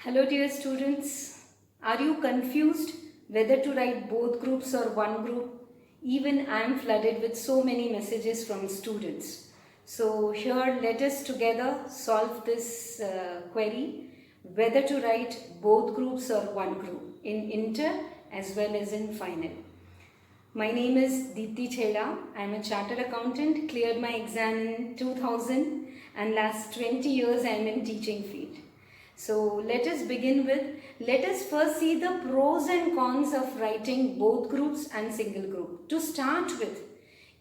Hello dear students, are you confused whether to write both groups or one group? Even I am flooded with so many messages from students. So here let us together solve this query whether to write both groups or one group in inter as well as in final. My name is Deepthi Chheda. I am a chartered accountant, cleared my exam in 2000 and last 20 years I am in teaching field. So let us begin with, let us first see the pros and cons of writing both groups and single group. To start with,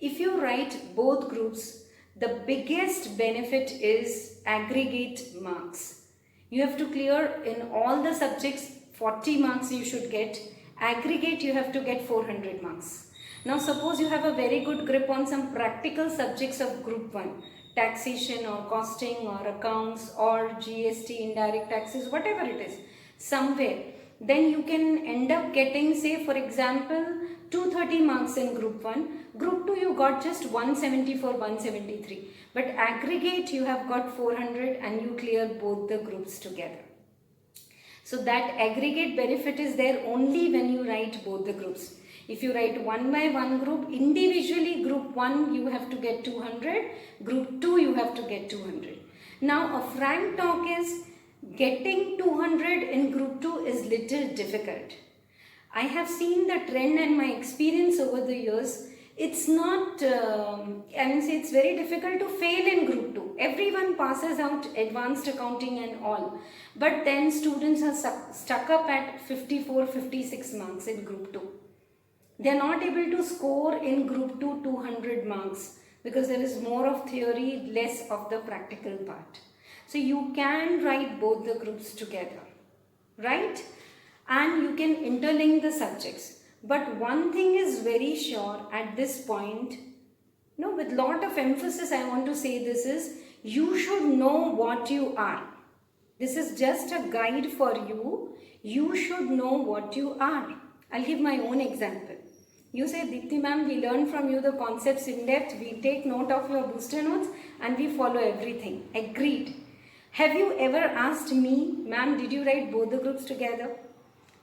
if you write both groups, the biggest benefit is aggregate marks. You have to clear in all the subjects 40 marks you should get. Aggregate you have to get 400 marks. Now suppose you have a very good grip on some practical subjects of group 1. Taxation or costing or accounts or GST, indirect taxes, whatever it is, somewhere, then you can end up getting, say for example, 230 marks in group 1. Group 2 you got just 174, 173. But aggregate you have got 400 and you clear both the groups together. So that aggregate benefit is there only when you write both the groups. If you write one by one group, individually group 1 you have to get 200, group 2 you have to get 200. Now a frank talk is getting 200 in group 2 is little difficult. I have seen the trend and my experience over the years. It's not, it's very difficult to fail in group 2. Everyone passes out advanced accounting and all. But then students are stuck up at 54, 56 marks in group 2. They are not able to score in group 2 200 marks because there is more of theory, less of the practical part. So you can write both the groups together, right? And you can interlink the subjects. But one thing is very sure at this point, with lot of emphasis I want to say this is, you should know what you are. This is just a guide for you. You should know what you are. I'll give my own example. You say, Deepthi ma'am, we learn from you the concepts in depth, we take note of your booster notes and we follow everything. Agreed. Have you ever asked me, ma'am, did you write both the groups together?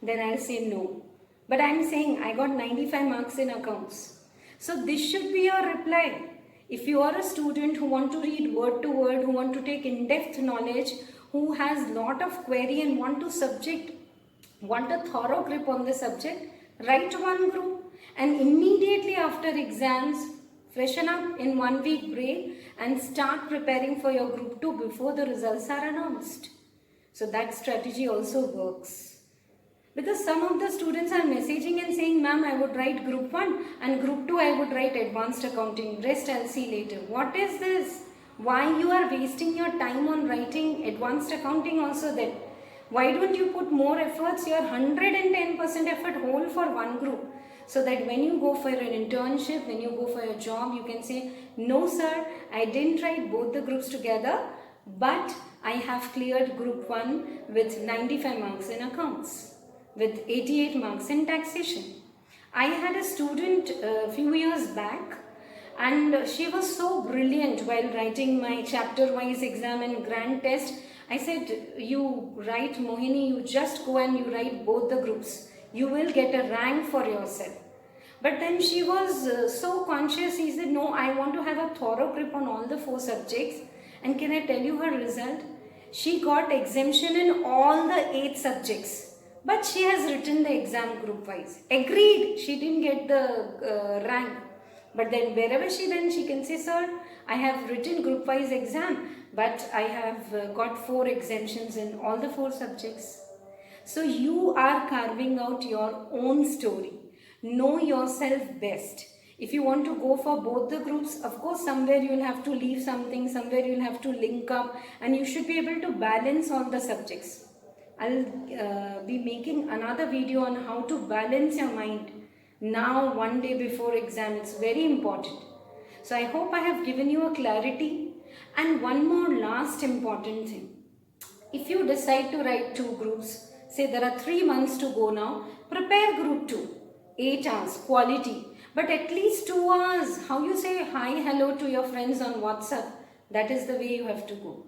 Then I'll say no. But I'm saying I got 95 marks in accounts. So this should be your reply. If you are a student who want to read word to word, who want to take in-depth knowledge, who has lot of query and want a thorough grip on the subject, write one group and immediately after exams, freshen up in 1 week break and start preparing for your group 2 before the results are announced. So that strategy also works. Because some of the students are messaging and saying, ma'am, I would write group 1 and group 2 I would write advanced accounting, rest I'll see later. What is this? Why you are wasting your time on writing advanced accounting also then? Why don't you put more efforts, your 110% effort whole for one group, so that when you go for an internship, when you go for a job, you can say, no sir, I didn't write both the groups together, but I have cleared group 1 with 95 marks in accounts, with 88 marks in taxation. I had a student a few years back and she was so brilliant while writing my chapter-wise exam and grand test. I said, you write Mohini, you just go and you write both the groups. You will get a rank for yourself. But then she was so conscious, he said, no, I want to have a thorough grip on all the 4 subjects. And can I tell you her result? She got exemption in all the 8 subjects. But she has written the exam group wise. Agreed, she didn't get the rank. But then wherever she went, she can say, sir, I have written group wise exam, but I have got 4 exemptions in all the 4 subjects. So you are carving out your own story. Know yourself best. If you want to go for both the groups, of course, somewhere you will have to leave something, somewhere you will have to link up, and you should be able to balance all the subjects. I'll be making another video on how to balance your mind. Now, one day before exam, it's very important. So I hope I have given you a clarity. And one more last important thing. If you decide to write 2 groups, say there are 3 months to go now, prepare group 2, 8 hours, quality. But at least 2 hours, how you say hi, hello to your friends on WhatsApp, that is the way you have to go.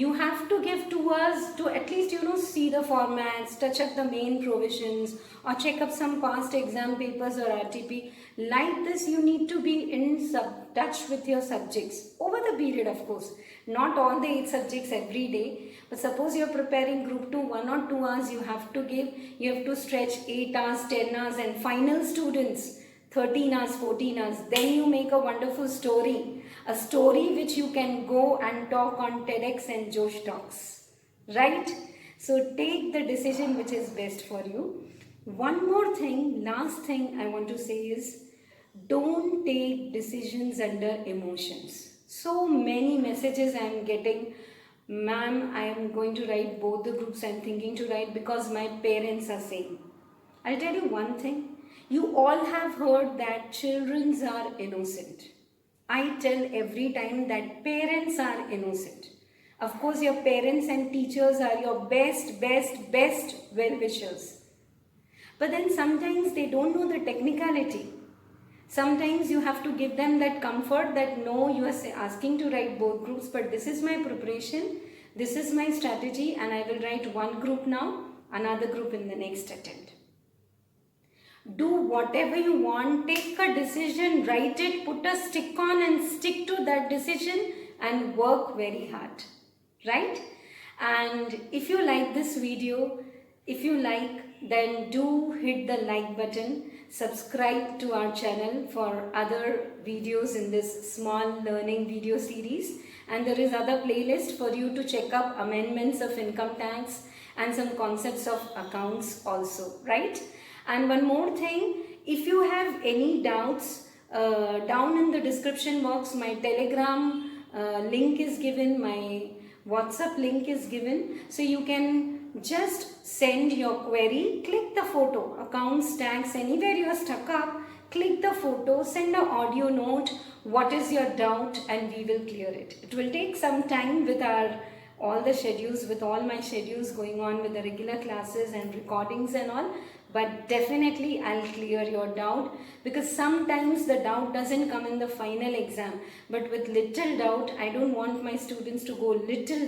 You have to give 2 hours to at least, see the formats, touch up the main provisions, or check up some past exam papers or RTP. Like this, you need to be in touch with your subjects over the period, of course. Not all the 8 subjects every day, but suppose you're preparing group 2, 1 or 2 hours you have to give. You have to stretch 8 hours, 10 hours, and final students 13 hours, 14 hours. Then you make a wonderful story. A story which you can go and talk on TEDx and Josh Talks. Right? So take the decision which is best for you. One more thing, last thing I want to say is, don't take decisions under emotions. So many messages I am getting. Ma'am, I am going to write both the groups I am thinking to write because my parents are saying. I'll tell you one thing. You all have heard that children are innocent. I tell every time that parents are innocent. Of course, your parents and teachers are your best well-wishers. But then sometimes they don't know the technicality. Sometimes you have to give them that comfort that no, you are asking to write both groups, but this is my preparation, this is my strategy, and I will write one group now, another group in the next attempt. Do whatever you want, take a decision, write it, put a stick on and stick to that decision and work very hard, right? And if you like this video, if you like, then do hit the like button, subscribe to our channel for other videos in this small learning video series, and there is other playlist for you to check up amendments of income tax and some concepts of accounts also, right? And one more thing, if you have any doubts, down in the description box, my Telegram link is given, my WhatsApp link is given. So you can just send your query, click the photo, accounts, tax, anywhere you are stuck up, click the photo, send an audio note, what is your doubt, and we will clear it. It will take some time with all the schedules, with all my schedules going on with the regular classes and recordings and all. But definitely I'll clear your doubt, because sometimes the doubt doesn't come in the final exam. But with little doubt, I don't want my students to go little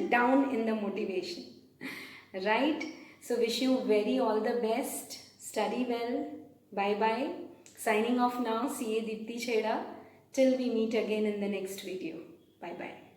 down in the motivation. Right? So wish you very all the best. Study well. Bye-bye. Signing off now, CA Deepti Chheda. Till we meet again in the next video. Bye-bye.